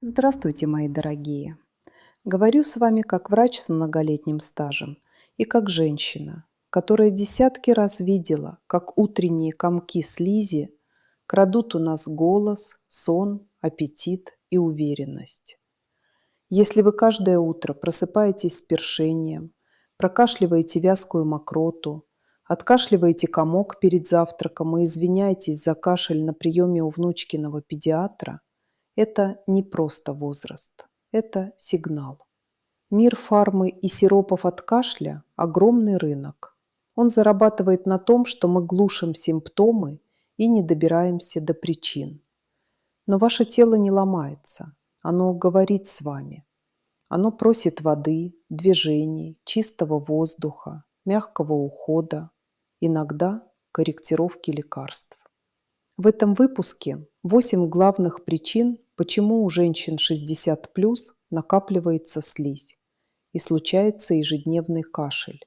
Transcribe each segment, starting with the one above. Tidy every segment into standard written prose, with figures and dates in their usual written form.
Здравствуйте, мои дорогие! Говорю с вами как врач с многолетним стажем и как женщина, которая десятки раз видела, как утренние комки слизи крадут у нас голос, сон, аппетит и уверенность. Если вы каждое утро просыпаетесь с першением, прокашливаете вязкую мокроту, откашливаете комок перед завтраком и извиняетесь за кашель на приеме у внучкиного педиатра, это не просто возраст, это сигнал. Мир фармы и сиропов от кашля – огромный рынок. Он зарабатывает на том, что мы глушим симптомы и не добираемся до причин. Но ваше тело не ломается, оно говорит с вами. Оно просит воды, движений, чистого воздуха, мягкого ухода, иногда корректировки лекарств. В этом выпуске 8 главных причин, почему у женщин 60+ накапливается слизь и случается ежедневный кашель,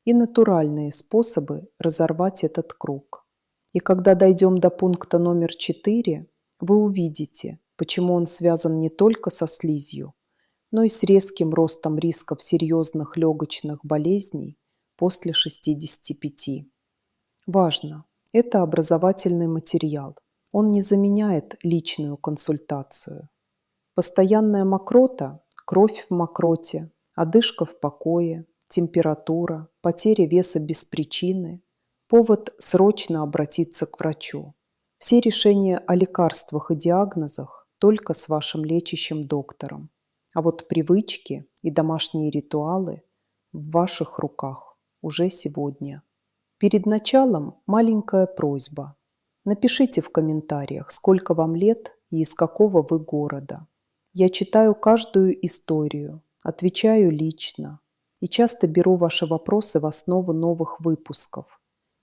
и натуральные способы разорвать этот круг. И когда дойдем до пункта номер 4, вы увидите, почему он связан не только со слизью, но и с резким ростом рисков серьезных легочных болезней после 65. Важно! Это образовательный материал. Он не заменяет личную консультацию. Постоянная мокрота, кровь в мокроте, одышка в покое, температура, потеря веса без причины – повод срочно обратиться к врачу. Все решения о лекарствах и диагнозах только с вашим лечащим доктором. А вот привычки и домашние ритуалы в ваших руках уже сегодня. Перед началом маленькая просьба. Напишите в комментариях, сколько вам лет и из какого вы города. Я читаю каждую историю, отвечаю лично и часто беру ваши вопросы в основу новых выпусков.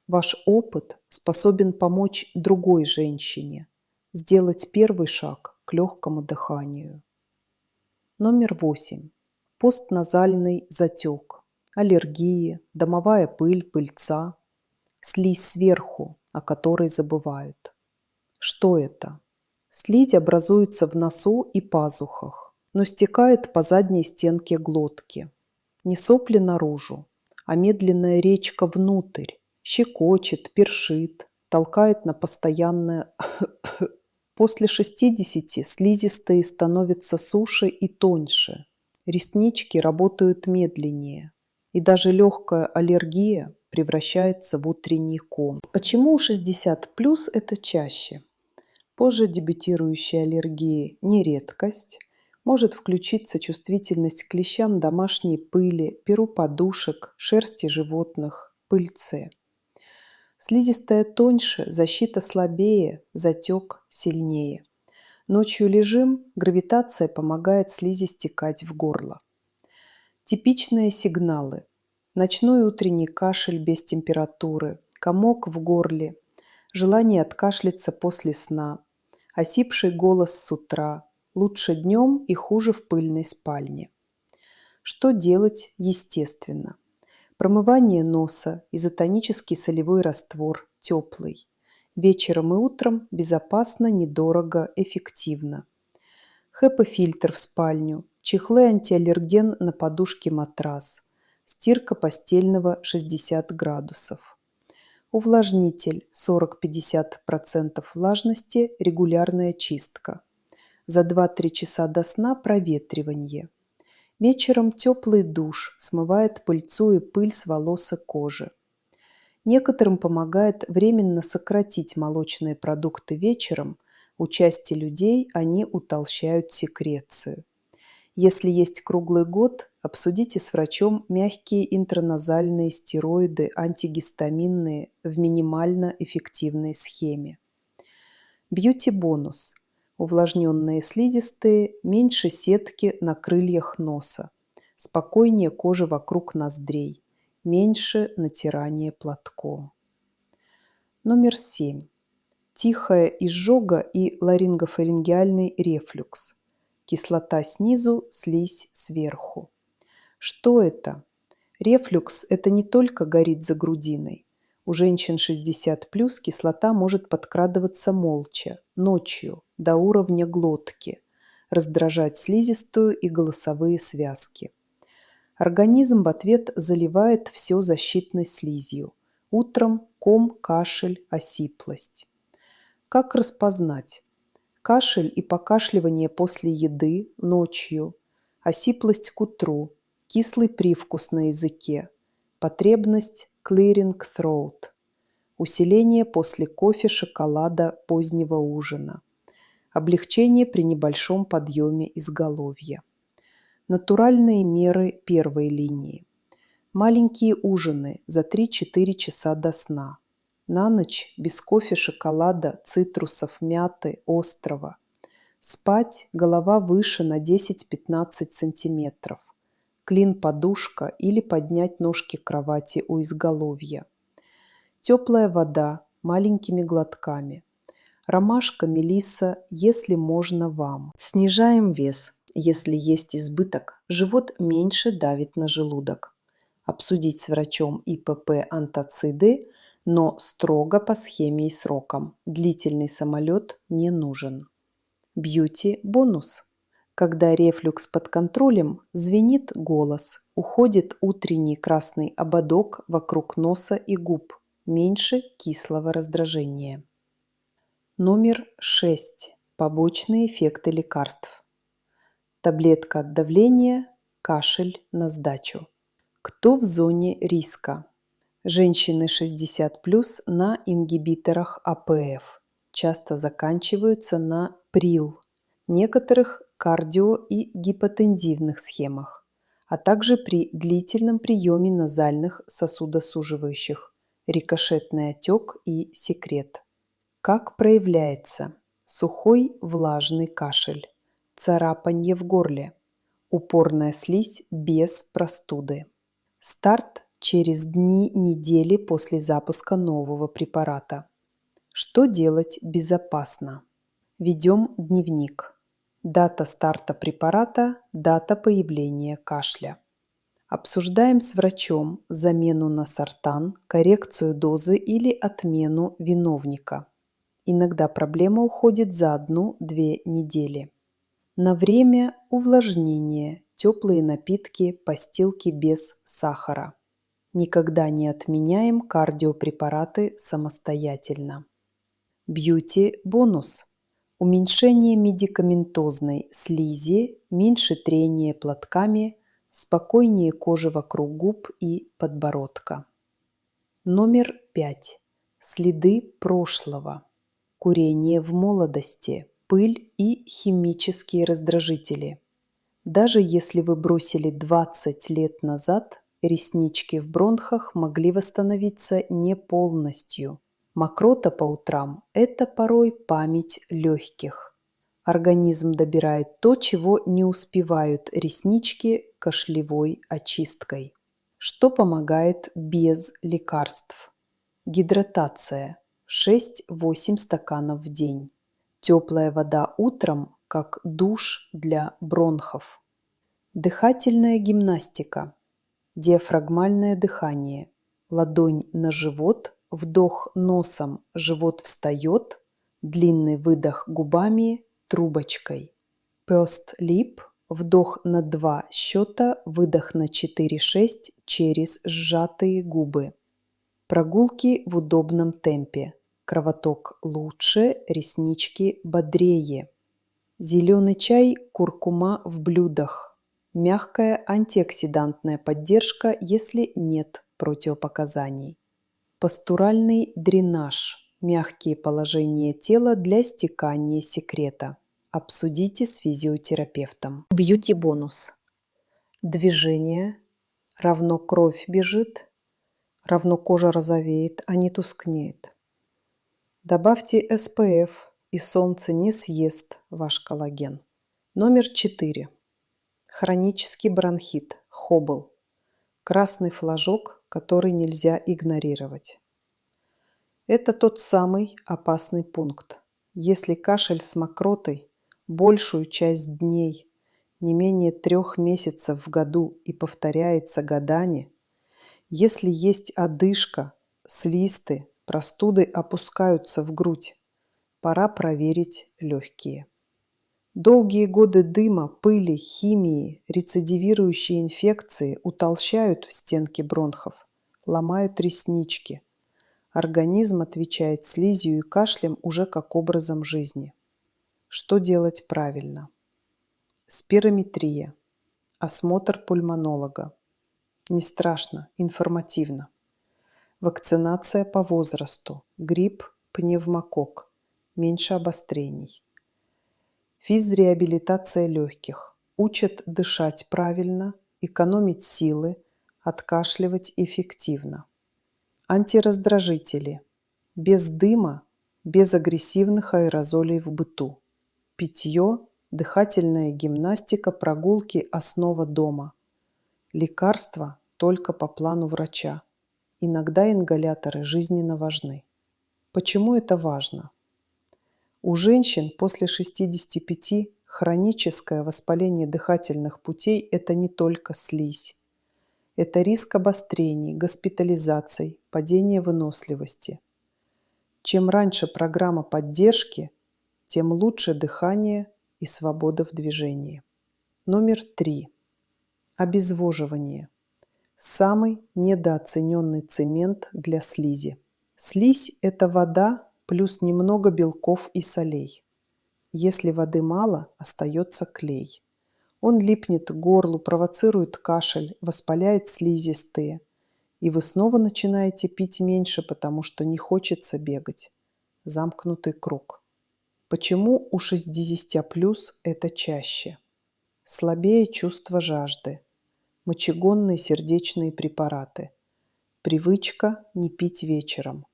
Ваш опыт способен помочь другой женщине сделать первый шаг к легкому дыханию. Номер 8. Постназальный затек, аллергии, домовая пыль, пыльца, слизь сверху, о которой забывают. Что это? Слизь образуется в носу и пазухах, но стекает по задней стенке глотки. Не сопли наружу, а медленная речка внутрь, щекочет, першит, толкает на постоянное После 60 слизистые становятся суше и тоньше, реснички работают медленнее, и даже легкая аллергия превращается в утренний ком. Почему у 60 плюс это чаще? Позже дебютирующей аллергии не редкость. Может включиться чувствительность к клещам домашней пыли, перу подушек, шерсти животных, пыльце. Слизистая тоньше, защита слабее, затек сильнее. Ночью лежим, гравитация помогает слизи стекать в горло. Типичные сигналы. Ночной утренний кашель без температуры, комок в горле, желание откашляться после сна, осипший голос с утра, лучше днем и хуже в пыльной спальне. Что делать естественно? Промывание носа, изотонический солевой раствор, теплый. Вечером и утром безопасно, недорого, эффективно. HEPA-фильтр в спальню, чехлы антиаллерген на подушке матрас, стирка постельного 60 градусов. Увлажнитель 40-50% влажности, регулярная чистка. За 2-3 часа до сна проветривание. Вечером теплый душ смывает пыльцу и пыль с волос и кожи. Некоторым помогает временно сократить молочные продукты вечером, у части людей они утолщают секрецию. Если есть круглый год, обсудите с врачом мягкие интраназальные стероиды антигистаминные в минимально эффективной схеме. Бьюти-бонус. Увлажненные слизистые, меньше сетки на крыльях носа, спокойнее кожи вокруг ноздрей, меньше натирания платком. Номер 7. Тихая изжога и ларингофарингеальный рефлюкс. Кислота снизу, слизь сверху. Что это? Рефлюкс – это не только горит за грудиной. У женщин 60+ кислота может подкрадываться молча, ночью, до уровня глотки, раздражать слизистую и голосовые связки. Организм в ответ заливает все защитной слизью. Утром ком, кашель, осиплость. Как распознать? Кашель и покашливание после еды ночью, осиплость к утру, кислый привкус на языке, потребность clearing throat, усиление после кофе, шоколада, позднего ужина, облегчение при небольшом подъеме изголовья. Натуральные меры первой линии. Маленькие ужины за 3-4 часа до сна. На ночь без кофе, шоколада, цитрусов, мяты, острова. Спать голова выше на 10-15 сантиметров. Клин-подушка или поднять ножки кровати у изголовья. Теплая вода маленькими глотками. Ромашка, мелисса, если можно вам. Снижаем вес. Если есть избыток, живот меньше давит на желудок. Обсудить с врачом ИПП антациды, но строго по схеме и срокам. Длительный самолет не нужен. Бьюти-бонус. Когда рефлюкс под контролем, звенит голос, уходит утренний красный ободок вокруг носа и губ, меньше кислого раздражения. Номер 6. Побочные эффекты лекарств. Таблетка от давления, кашель на сдачу. Кто в зоне риска? Женщины 60+ на ингибиторах АПФ. Часто заканчиваются на прил. Некоторых кардио- и гипотензивных схемах, а также при длительном приеме назальных сосудосуживающих, рикошетный отек и секрет. Как проявляется? Сухой влажный кашель, царапанье в горле, упорная слизь без простуды. Старт через дни-недели после запуска нового препарата. Что делать безопасно? Ведем дневник. Дата старта препарата, дата появления кашля. Обсуждаем с врачом замену на сортан, коррекцию дозы или отмену виновника. Иногда проблема уходит за 1-2 недели. На время увлажнение, теплые напитки, постилки без сахара. Никогда не отменяем кардиопрепараты самостоятельно. Бьюти-бонус. Уменьшение медикаментозной слизи, меньше трения платками, спокойнее кожи вокруг губ и подбородка. Номер 5. Следы прошлого. Курение в молодости, пыль и химические раздражители. Даже если вы бросили 20 лет назад, реснички в бронхах могли восстановиться не полностью. Мокрота по утрам– это порой память легких. Организм добирает то, чего не успевают реснички кашлевой очисткой. Что помогает без лекарств? Гидратация. 6-8 стаканов в день. Теплая вода утром, как душ для бронхов. Дыхательная гимнастика. Диафрагмальное дыхание. Ладонь на живот, вдох носом, живот встает, длинный выдох губами, трубочкой. Pursed lip. Вдох на 2 счета, выдох на 4-6 через сжатые губы. Прогулки в удобном темпе. Кровоток лучше, реснички бодрее. Зеленый чай, куркума в блюдах. Мягкая антиоксидантная поддержка, если нет противопоказаний. Постуральный дренаж. Мягкие положения тела для стекания секрета. Обсудите с физиотерапевтом. Бьюти-бонус. Движение. Равно кровь бежит. Равно кожа розовеет, а не тускнеет. Добавьте SPF, и солнце не съест ваш коллаген. Номер 4. Хронический бронхит, хобл. Красный флажок, который нельзя игнорировать. Это тот самый опасный пункт. Если кашель с мокротой большую часть дней, не менее 3 месяцев в году и повторяется годами, если есть одышка, слизты, простуды опускаются в грудь, пора проверить легкие. Долгие годы дыма, пыли, химии, рецидивирующие инфекции утолщают стенки бронхов, ломают реснички. Организм отвечает слизью и кашлем уже как образом жизни. Что делать правильно? Спирометрия. Осмотр пульмонолога. Не страшно, информативно. Вакцинация по возрасту. Грипп, пневмококк. Меньше обострений. Физреабилитация легких. Учат дышать правильно, экономить силы, откашливать эффективно. Антираздражители. Без дыма, без агрессивных аэрозолей в быту. Питье, дыхательная гимнастика, прогулки – основа дома. Лекарства только по плану врача. Иногда ингаляторы жизненно важны. Почему это важно? У женщин после 65 хроническое воспаление дыхательных путей – это не только слизь. Это риск обострений, госпитализаций, падения выносливости. Чем раньше программа поддержки, тем лучше дыхание и свобода в движении. Номер 3. Обезвоживание. Самый недооцененный цемент для слизи. Слизь – это вода плюс немного белков и солей. Если воды мало, остается клей. Он липнет к горлу, провоцирует кашель, воспаляет слизистые. И вы снова начинаете пить меньше, потому что не хочется бегать. Замкнутый круг. Почему у 60+ это чаще? Слабее чувство жажды. Мочегонные сердечные препараты. Привычка не пить вечером.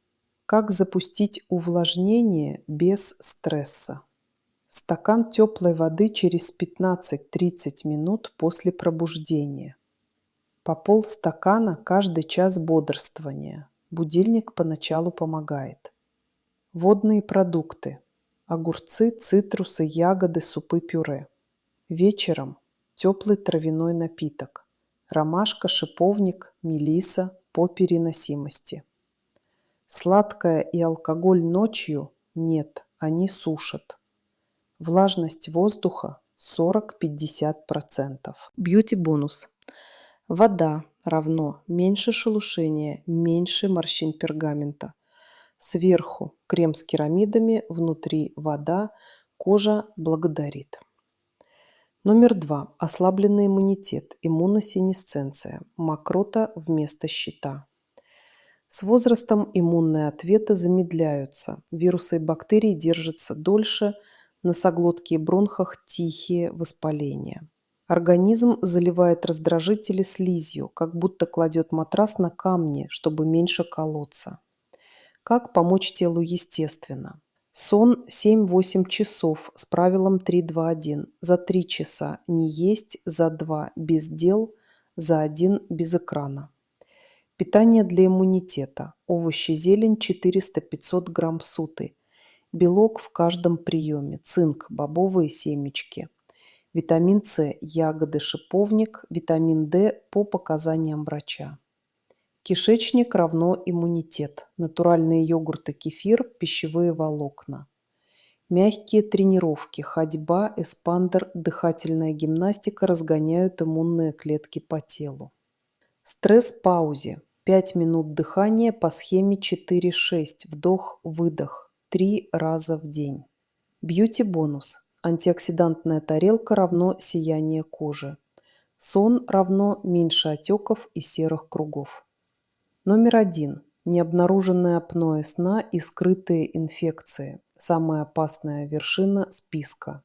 Как запустить увлажнение без стресса? Стакан теплой воды через 15-30 минут после пробуждения. По полстакана каждый час бодрствования. Будильник поначалу помогает. Водные продукты. Огурцы, цитрусы, ягоды, супы, пюре. Вечером теплый травяной напиток. Ромашка, шиповник, мелиса по переносимости. Сладкое и алкоголь ночью нет, они сушат. Влажность воздуха 40-50%. Бьюти-бонус. Вода равно меньше шелушения, меньше морщин пергамента. Сверху крем с керамидами, внутри вода, кожа благодарит. Номер 2. Ослабленный иммунитет, иммуносенесценция, мокрота вместо щита. С возрастом иммунные ответы замедляются, вирусы и бактерии держатся дольше, носоглотке и бронхах тихие воспаления. Организм заливает раздражители слизью, как будто кладет матрас на камни, чтобы меньше колоться. Как помочь телу естественно? Сон 7-8 часов с правилом 3-2-1. За 3 часа не есть, за 2 без дел, за 1 без экрана. Питание для иммунитета. Овощи, зелень 400-500 грамм в сутки. Белок в каждом приеме. Цинк, бобовые семечки. Витамин С, ягоды, шиповник. Витамин D по показаниям врача. Кишечник равно иммунитет. Натуральные йогурты, кефир, пищевые волокна. Мягкие тренировки, ходьба, эспандер, дыхательная гимнастика разгоняют иммунные клетки по телу. Стресс-паузе. 5 минут дыхания по схеме 4-6. Вдох-выдох. 3 раза в день. Бьюти-бонус. Антиоксидантная тарелка равно сияние кожи. Сон равно меньше отеков и серых кругов. Номер 1. Необнаруженное апноэ сна и скрытые инфекции. Самая опасная вершина списка.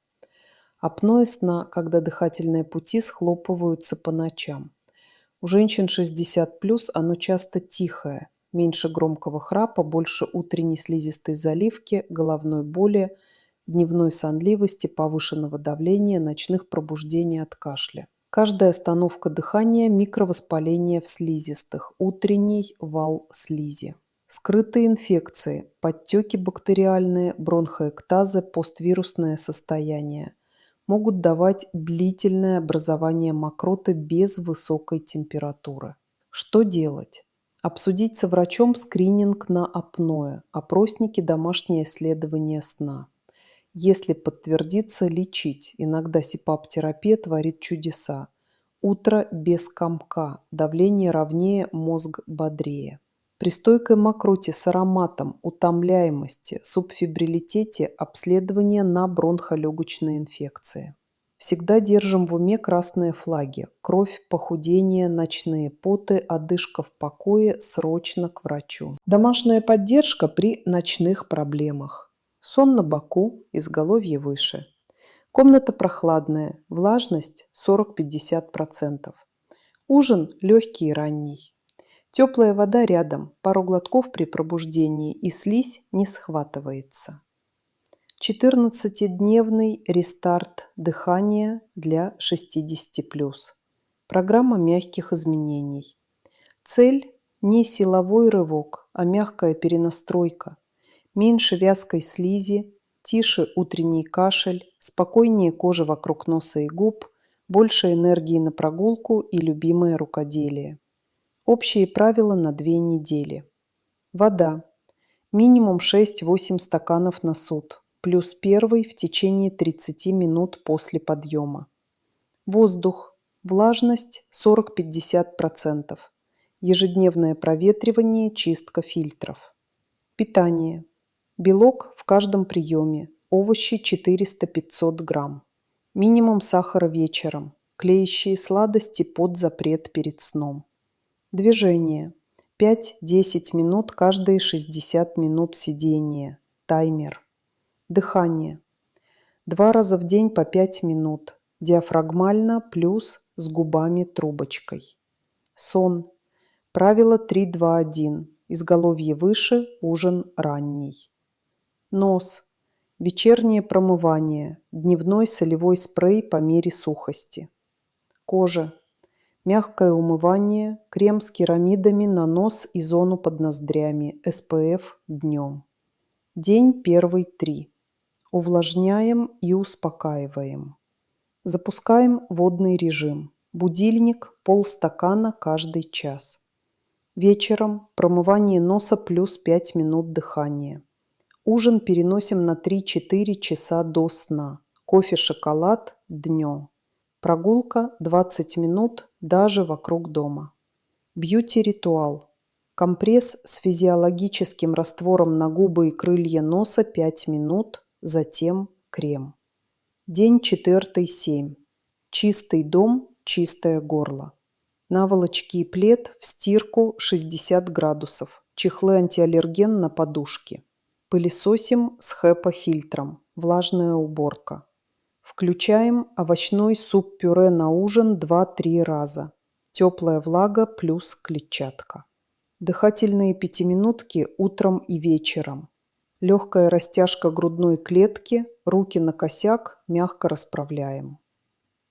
Апноэ сна, когда дыхательные пути схлопываются по ночам. У женщин 60+ оно часто тихое, меньше громкого храпа, больше утренней слизистой заливки, головной боли, дневной сонливости, повышенного давления, ночных пробуждений от кашля. Каждая остановка дыхания – микровоспаление в слизистых, утренний вал слизи. Скрытые инфекции, подтеки бактериальные, бронхоэктазы, поствирусное состояние могут давать длительное образование мокроты без высокой температуры. Что делать? Обсудить со врачом скрининг на апноэ, опросники, домашнее исследование сна. Если подтвердится, лечить. Иногда СИПАП-терапия творит чудеса. Утро без комка. Давление ровнее, мозг бодрее. При стойкой мокроте с ароматом, утомляемости, субфибрилитете обследование на бронхолегочные инфекции. Всегда держим в уме красные флаги. Кровь, похудение, ночные поты, одышка в покое, срочно к врачу. Домашняя поддержка при ночных проблемах. Сон на боку, изголовье выше. Комната прохладная, влажность 40-50%. Ужин легкий и ранний. Теплая вода рядом, пару глотков при пробуждении, и слизь не схватывается. 14-дневный рестарт дыхания для 60+. Программа мягких изменений. Цель – не силовой рывок, а мягкая перенастройка. Меньше вязкой слизи, тише утренний кашель, спокойнее кожа вокруг носа и губ, больше энергии на прогулку и любимое рукоделие. Общие правила на 2 недели. Вода. Минимум 6-8 стаканов на суд, плюс первый в течение 30 минут после подъема. Воздух. Влажность 40-50%. Ежедневное проветривание, чистка фильтров. Питание. Белок в каждом приеме. Овощи 400-500 грамм. Минимум сахара вечером. Клеящие сладости под запрет перед сном. Движение. 5-10 минут каждые 60 минут сидения. Таймер. Дыхание. 2 раза в день по 5 минут. Диафрагмально плюс с губами трубочкой. Сон. Правило 3-2-1. Изголовье выше, ужин ранний. Нос. Вечернее промывание. Дневной солевой спрей по мере сухости. Кожа. Мягкое умывание, крем с керамидами на нос и зону под ноздрями, SPF днем. День первый 3. Увлажняем и успокаиваем. Запускаем водный режим. Будильник полстакана каждый час. Вечером промывание носа плюс 5 минут дыхания. Ужин переносим на 3-4 часа до сна. Кофе-шоколад днем. Прогулка 20 минут даже вокруг дома. Бьюти-ритуал. Компресс с физиологическим раствором на губы и крылья носа 5 минут, затем крем. День 4-7. Чистый дом, чистое горло. Наволочки и плед в стирку 60 градусов. Чехлы антиаллерген на подушке. Пылесосим с HEPA-фильтром. Влажная уборка. Включаем овощной суп-пюре на ужин 2-3 раза. Теплая влага плюс клетчатка. Дыхательные пятиминутки утром и вечером. Легкая растяжка грудной клетки, руки на косяк, мягко расправляем.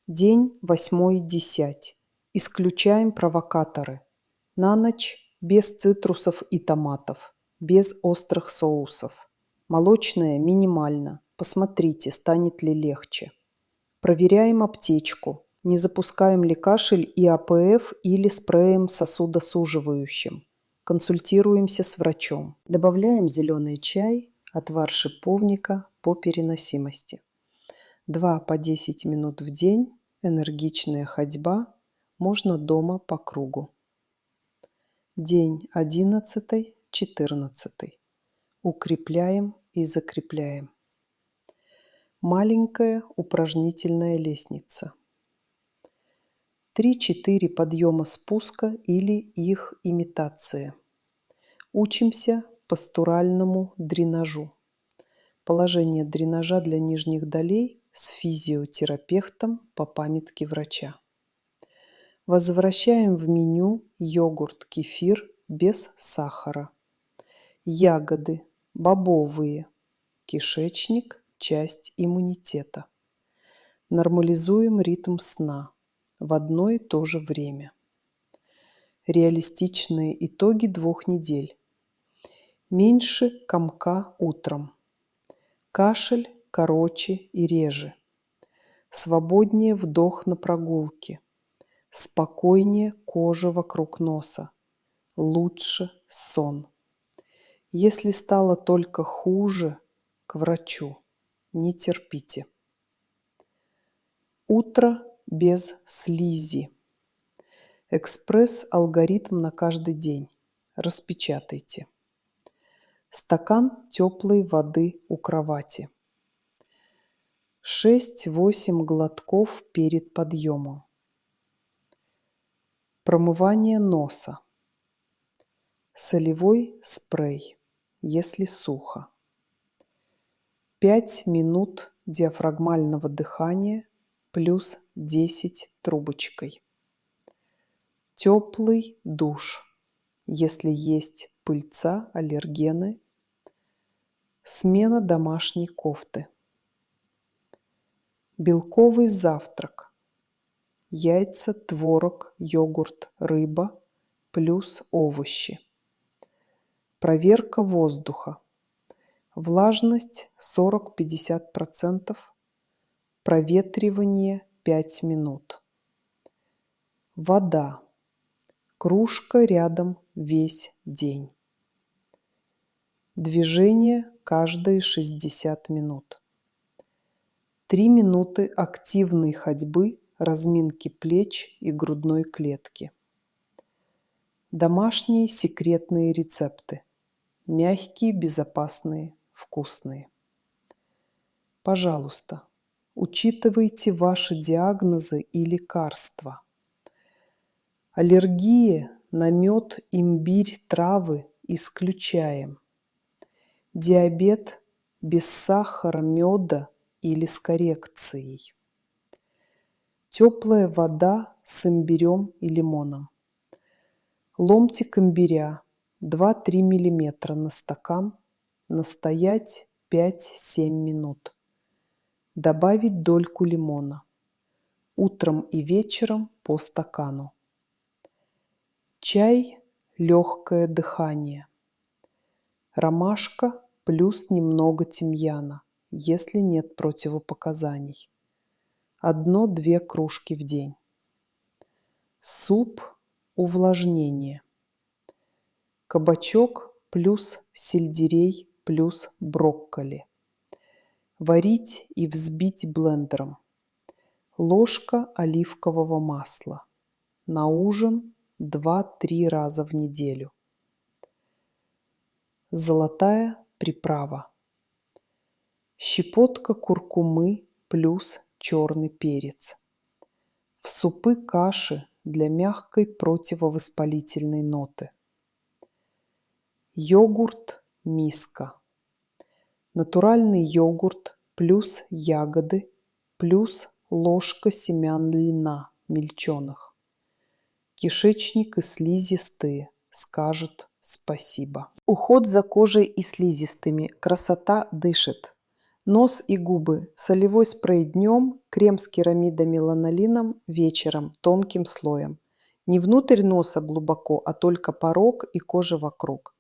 День 8-10. Исключаем провокаторы. На ночь без цитрусов и томатов, без острых соусов. Молочное минимально. Посмотрите, станет ли легче. Проверяем аптечку. Не запускаем ли кашель и АПФ или спреем сосудосуживающим. Консультируемся с врачом. Добавляем зеленый чай, отвар шиповника по переносимости. 2 по 10 минут в день, энергичная ходьба, можно дома по кругу. День 11-14. Укрепляем и закрепляем. Маленькая упражнительная лестница. 3-4 подъема спуска или их имитация. Учимся постуральному дренажу. Положение дренажа для нижних долей с физиотерапевтом по памятке врача. Возвращаем в меню йогурт, кефир без сахара. Ягоды, бобовые, кишечник, часть иммунитета. Нормализуем ритм сна в одно и то же время. Реалистичные итоги 2 недель. Меньше комка утром. Кашель короче и реже. Свободнее вдох на прогулке. Спокойнее кожа вокруг носа. Лучше сон. Если стало только хуже, к врачу. Не терпите. Утро без слизи. Экспресс-алгоритм на каждый день. Распечатайте. Стакан теплой воды у кровати. 6-8 глотков перед подъемом. Промывание носа. Солевой спрей, если сухо. 5 минут диафрагмального дыхания плюс 10 трубочкой. Теплый душ, если есть пыльца, аллергены. Смена домашней кофты. Белковый завтрак. Яйца, творог, йогурт, рыба плюс овощи. Проверка воздуха. Влажность 40-50%. Проветривание 5 минут. Вода. Кружка рядом весь день. Движение каждые 60 минут. 3 минуты активной ходьбы, разминки плеч и грудной клетки. Домашние секретные рецепты. Мягкие, безопасные, вкусные. Пожалуйста, учитывайте ваши диагнозы и лекарства. Аллергия на мед, имбирь, травы исключаем. Диабет без сахара, меда или с коррекцией. Теплая вода с имбирем и лимоном. Ломтик имбиря 2-3 мм на стакан. Настоять 5-7 минут. Добавить дольку лимона. Утром и вечером по стакану. Чай, легкое дыхание. Ромашка плюс немного тимьяна, если нет противопоказаний. 1-2 кружки в день. Суп, увлажнение. Кабачок плюс сельдерей плюс брокколи. Варить и взбить блендером. Ложка оливкового масла. На ужин 2-3 раза в неделю. Золотая приправа. Щепотка куркумы плюс черный перец. В супы, каши для мягкой противовоспалительной ноты. Йогурт миска. Натуральный йогурт плюс ягоды плюс ложка семян льна мельченых. Кишечник и слизистые скажут спасибо. Уход за кожей и слизистыми. Красота дышит. Нос и губы. Солевой спрей днем, крем с керамидами ланолином вечером, тонким слоем. Не внутрь носа глубоко, а только порог и кожа вокруг.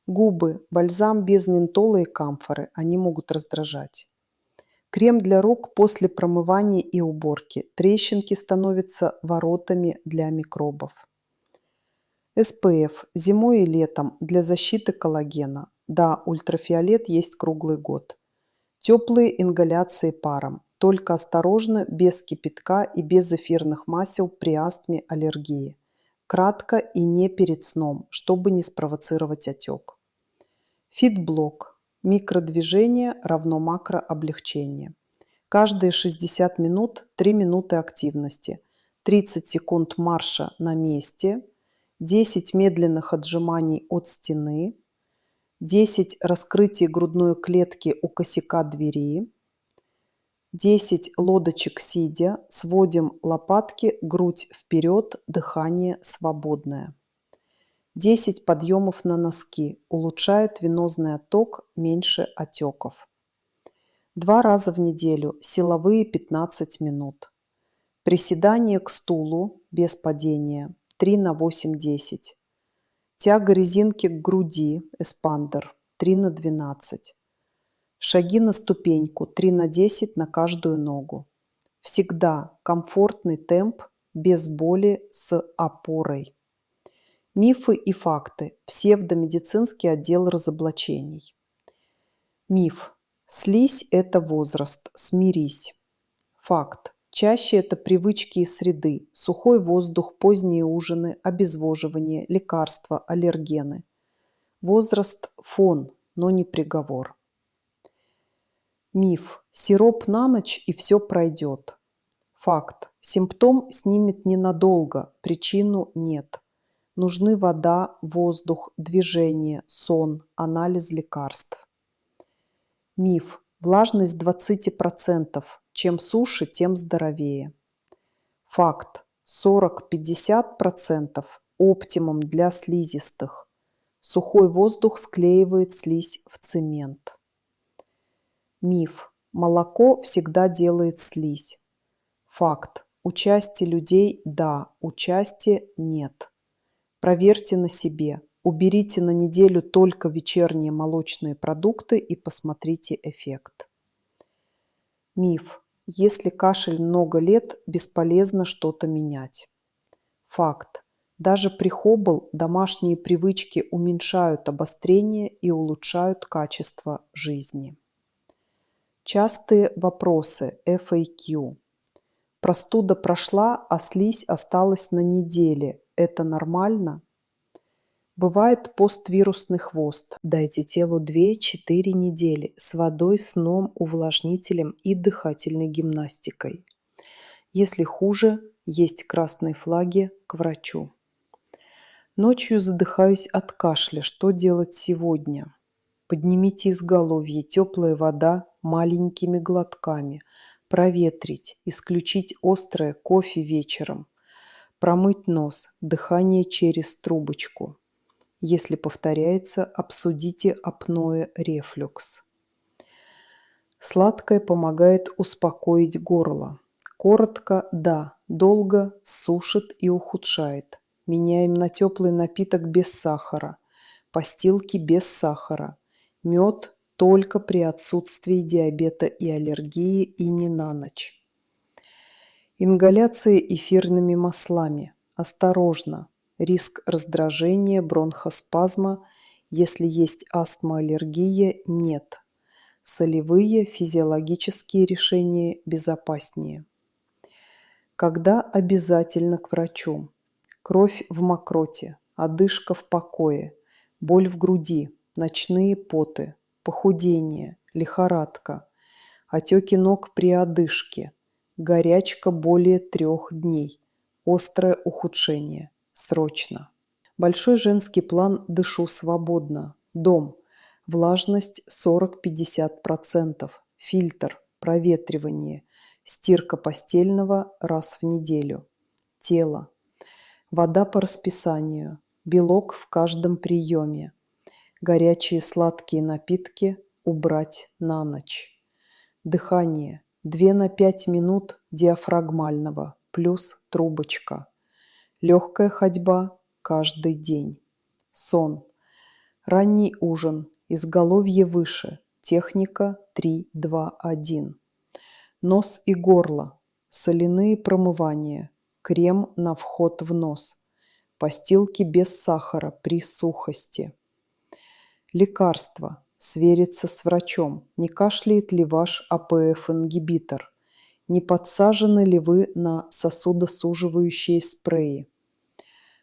Губы. Бальзам без ментола и камфоры. Они могут раздражать. Крем для рук после промывания и уборки. Трещинки становятся воротами для микробов. СПФ. Зимой и летом для защиты коллагена. Да, ультрафиолет есть круглый год. Теплые ингаляции паром. Только осторожно, без кипятка и без эфирных масел при астме, аллергии. Кратко и не перед сном, чтобы не спровоцировать отек. Фитблок. Микродвижение равно макрооблегчение. Каждые 60 минут 3 минуты активности. 30 секунд марша на месте. 10 медленных отжиманий от стены. 10 раскрытий грудной клетки у косяка двери. 10 лодочек сидя. Сводим лопатки, грудь вперед, дыхание свободное. 10 подъемов на носки. Улучшает венозный отток, меньше отеков. 2 раза в неделю. Силовые 15 минут. Приседания к стулу без падения. 3 на 8-10. Тяга резинки к груди, эспандер, 3 на 12. Шаги на ступеньку, 3 на 10 на каждую ногу. Всегда комфортный темп, без боли, с опорой. Мифы и факты. Псевдомедицинский отдел разоблачений. Миф. Слизь– это возраст, смирись. Факт. Чаще это привычки и среды, сухой воздух, поздние ужины, обезвоживание, лекарства, аллергены. Возраст– фон, но не приговор. Миф. Сироп на ночь и все пройдет. Факт. Симптом снимет ненадолго, причину нет. Нужны вода, воздух, движение, сон, анализ лекарств. Миф. Влажность 20%. Чем суше, тем здоровее. Факт. 40–50% оптимум для слизистых. Сухой воздух склеивает слизь в цемент. Миф. Молоко всегда делает слизь. Факт. У части людей – да, у части – нет. Проверьте на себе. Уберите на неделю только вечерние молочные продукты и посмотрите эффект. Миф. Если кашель много лет, бесполезно что-то менять. Факт. Даже при хобл домашние привычки уменьшают обострение и улучшают качество жизни. Частые вопросы FAQ. Простуда прошла, а слизь осталась на неделе. Это нормально? Бывает поствирусный хвост. Дайте телу 2–4 недели с водой, сном, увлажнителем и дыхательной гимнастикой. Если хуже, есть красные флаги, к врачу. Ночью задыхаюсь от кашля. Что делать сегодня? Поднимите изголовье, теплая вода маленькими глотками. Проветрить, исключить острое кофе вечером. Промыть нос, дыхание через трубочку. Если повторяется, обсудите апноэ рефлюкс. Сладкое помогает успокоить горло. Коротко – да, долго – сушит и ухудшает. Меняем на теплый напиток без сахара. Постилки без сахара. Мед только при отсутствии диабета и аллергии и не на ночь. Ингаляция эфирными маслами. Осторожно. Риск раздражения, бронхоспазма. Если есть астма, аллергия, нет. Солевые физиологические решения безопаснее. Когда обязательно к врачу? Кровь в мокроте, одышка в покое, боль в груди, ночные поты, похудение, лихорадка, отеки ног при одышке, горячка более 3 дней, острое ухудшение. Срочно. Большой женский план «Дышу свободно». Дом. Влажность 40–50%. Фильтр. Проветривание. Стирка постельного раз в неделю. Тело. Вода по расписанию. Белок в каждом приеме. Горячие сладкие напитки убрать на ночь. Дыхание. 2–5 минут диафрагмального плюс трубочка. Легкая ходьба каждый день. Сон. Ранний ужин. Изголовье выше. Техника 3-2-1. Нос и горло. Соляные промывания. Крем на вход в нос. Постилки без сахара при сухости. Лекарства. Свериться с врачом. Не кашляет ли ваш АПФ-ингибитор? Не подсажены ли вы на сосудосуживающие спреи?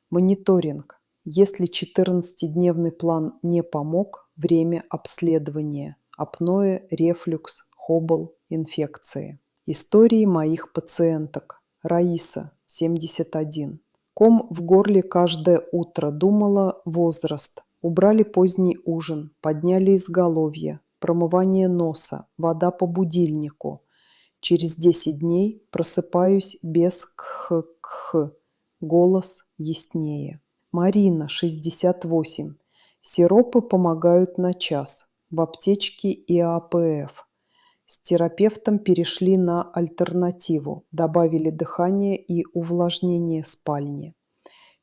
Мониторинг. Если 14-дневный план не помог, время обследования. Апноэ, рефлюкс, хобл, инфекции. Истории моих пациенток. Раиса, 71. Ком в горле каждое утро. Думала возраст. Убрали поздний ужин. Подняли изголовье. Промывание носа. Вода по будильнику. Через 10 дней просыпаюсь без кх-кх. Голос яснее. Марина, 68. Сиропы помогают на час. В аптечке и АПФ. С терапевтом перешли на альтернативу. Добавили дыхание и увлажнение спальни.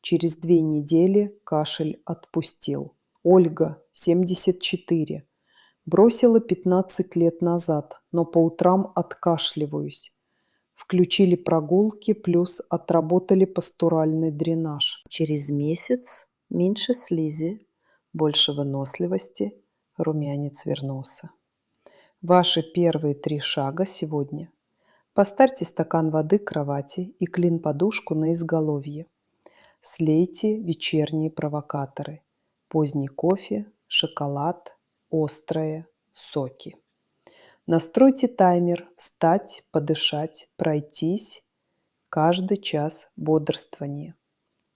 Через 2 недели кашель отпустил. Ольга, 74. Бросила 15 лет назад, но по утрам откашливаюсь. Включили прогулки, плюс отработали пастуральный дренаж. Через месяц меньше слизи, больше выносливости, румянец вернулся. Ваши первые 3 шага сегодня. Поставьте стакан воды к кровати и клин-подушку на изголовье. Слейте вечерние провокаторы. Поздний кофе, шоколад, острые, соки. Настройте таймер «Встать, подышать, пройтись» каждый час бодрствования.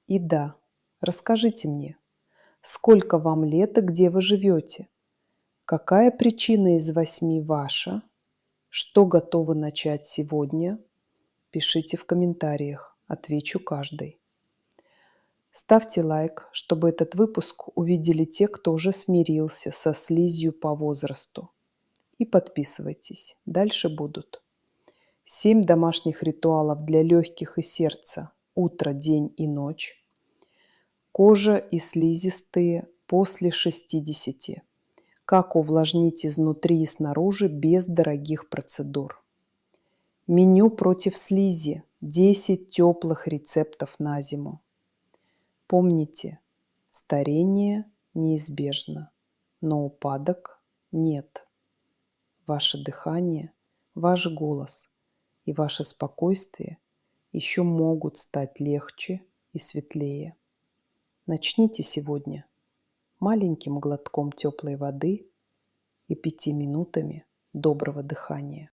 И да, расскажите мне, сколько вам лет и где вы живете? Какая причина из 8 ваша? Что готовы начать сегодня? Пишите в комментариях, отвечу каждой. Ставьте лайк, чтобы этот выпуск увидели те, кто уже смирился со слизью по возрасту. И подписывайтесь, дальше будут 7 домашних ритуалов для легких и сердца, утро, день и ночь, кожа и слизистые после 60, как увлажнить изнутри и снаружи без дорогих процедур. Меню против слизи, 10 теплых рецептов на зиму. Помните, старение неизбежно, но упадок нет. Ваше дыхание, ваш голос и ваше спокойствие еще могут стать легче и светлее. Начните сегодня маленьким глотком теплой воды и 5 минутами доброго дыхания.